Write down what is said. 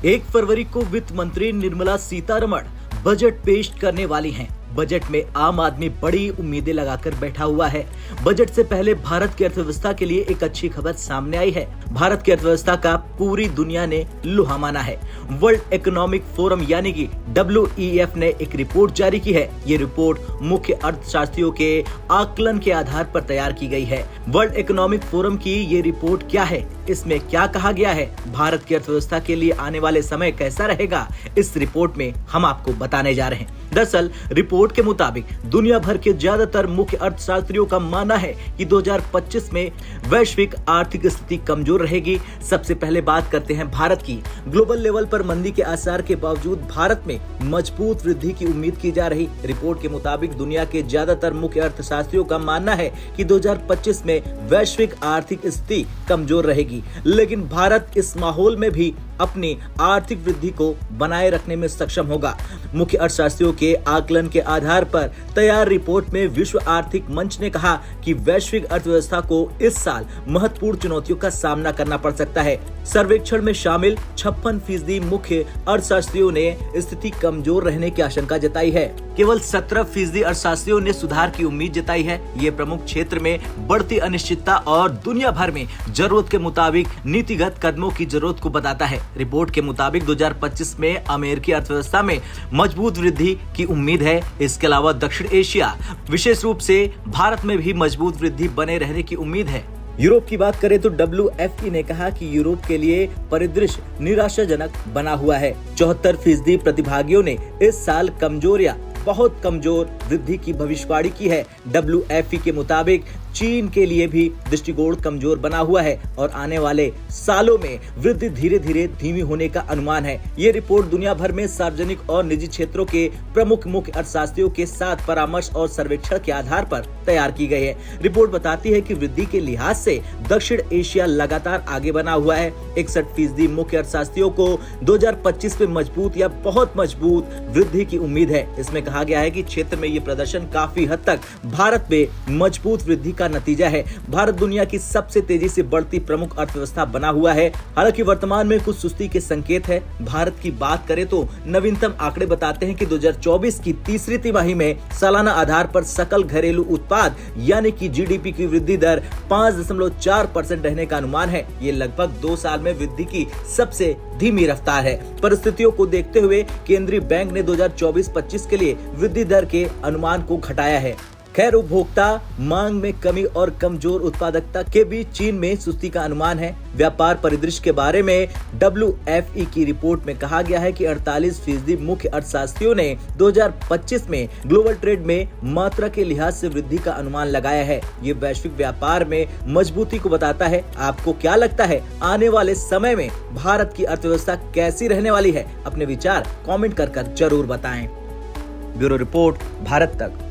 1 फरवरी को वित्त मंत्री निर्मला सीतारमण बजट पेश करने वाली हैं। बजट में आम आदमी बड़ी उम्मीदें लगाकर बैठा हुआ है। बजट से पहले भारत की अर्थव्यवस्था के लिए एक अच्छी खबर सामने आई है। भारत की अर्थव्यवस्था का पूरी दुनिया ने लोहा माना है। वर्ल्ड इकोनॉमिक फोरम यानी कि WEF ने एक रिपोर्ट जारी की है। ये रिपोर्ट मुख्य अर्थशास्त्रियों के आकलन के आधार पर तैयार की गई है। वर्ल्ड इकोनॉमिक फोरम की ये रिपोर्ट क्या है, इसमें क्या कहा गया है, भारत की अर्थव्यवस्था के लिए आने वाले समय कैसा रहेगा, इस रिपोर्ट में हम आपको बताने जा रहे हैं। दरअसल रिपोर्ट के मुताबिक दुनिया भर के ज्यादातर मुख्य अर्थशास्त्रियों का मानना है कि 2025 में वैश्विक आर्थिक स्थिति कमजोर रहेगी। सबसे पहले बात करते हैं भारत की। ग्लोबल लेवल पर मंदी के आसार के बावजूद भारत में मजबूत वृद्धि की उम्मीद की जा रही। रिपोर्ट के मुताबिक दुनिया के ज्यादातर मुख्य अर्थशास्त्रियों का मानना है कि 2025 में वैश्विक आर्थिक स्थिति कमजोर रहेगी, लेकिन भारत इस माहौल में भी अपनी आर्थिक वृद्धि को बनाए रखने में सक्षम होगा। मुख्य अर्थशास्त्रियों के आकलन के आधार पर तैयार रिपोर्ट में विश्व आर्थिक मंच ने कहा कि वैश्विक अर्थव्यवस्था को इस साल महत्वपूर्ण चुनौतियों का सामना करना पड़ सकता है। सर्वेक्षण में शामिल 56% मुख्य अर्थशास्त्रियों ने स्थिति कमजोर रहने की आशंका जताई है। केवल 17% अर्थशास्त्रियों ने सुधार की उम्मीद जताई है। ये प्रमुख क्षेत्र में बढ़ती अनिश्चितता और दुनिया भर में जरूरत के मुताबिक नीतिगत कदमों की जरूरत को बताता है। रिपोर्ट के मुताबिक 2025 में अमेरिकी अर्थव्यवस्था में मजबूत वृद्धि की उम्मीद है। इसके अलावा दक्षिण एशिया, विशेष रूप से भारत में भी मजबूत वृद्धि बने रहने की उम्मीद है। यूरोप की बात करें तो WFP ने कहा कि यूरोप के लिए परिदृश्य निराशाजनक बना हुआ है। 74% प्रतिभागियों ने इस साल कमजोर या बहुत कमजोर वृद्धि की भविष्यवाणी की है। WFP के मुताबिक चीन के लिए भी दृष्टिकोण कमजोर बना हुआ है और आने वाले सालों में वृद्धि धीरे धीरे धीमी होने का अनुमान है। ये रिपोर्ट दुनिया भर में सार्वजनिक और निजी क्षेत्रों के प्रमुख मुख्य अर्थशास्त्रियों के साथ परामर्श और सर्वेक्षण के आधार पर तैयार की गई है। रिपोर्ट बताती है कि वृद्धि के लिहाज से दक्षिण एशिया लगातार आगे बना हुआ है। 61% मुख्य अर्थशास्त्रियों को 2025 में मजबूत या बहुत मजबूत वृद्धि की उम्मीद है। इसमें कहा गया है कि क्षेत्र में ये प्रदर्शन काफी हद तक भारत में मजबूत वृद्धि का नतीजा है। भारत दुनिया की सबसे तेजी से बढ़ती प्रमुख अर्थव्यवस्था बना हुआ है। हालांकि वर्तमान में कुछ सुस्ती के संकेत है। भारत की बात करें तो नवीनतम आंकड़े बताते हैं कि 2024 की तीसरी तिमाही में सालाना आधार पर सकल घरेलू उत्पाद यानी कि GDP की वृद्धि दर 5.4% रहने का अनुमान है। ये लगभग 2 साल में वृद्धि की सबसे धीमी रफ्तार है। परिस्थितियों को देखते हुए केंद्रीय बैंक ने 2024-25 के लिए वृद्धि दर के अनुमान को घटाया है। खैर, उपभोक्ता मांग में कमी और कमजोर उत्पादकता के बीच चीन में सुस्ती का अनुमान है। व्यापार परिदृश्य के बारे में WFE की रिपोर्ट में कहा गया है कि 48% मुख्य अर्थशास्त्रियों ने 2025 में ग्लोबल ट्रेड में मात्रा के लिहाज से वृद्धि का अनुमान लगाया है। ये वैश्विक व्यापार में मजबूती को बताता है। आपको क्या लगता है, आने वाले समय में भारत की अर्थव्यवस्था कैसी रहने वाली है? अपने विचार कॉमेंट कर जरूर बताएं। ब्यूरो रिपोर्ट, भारत तक।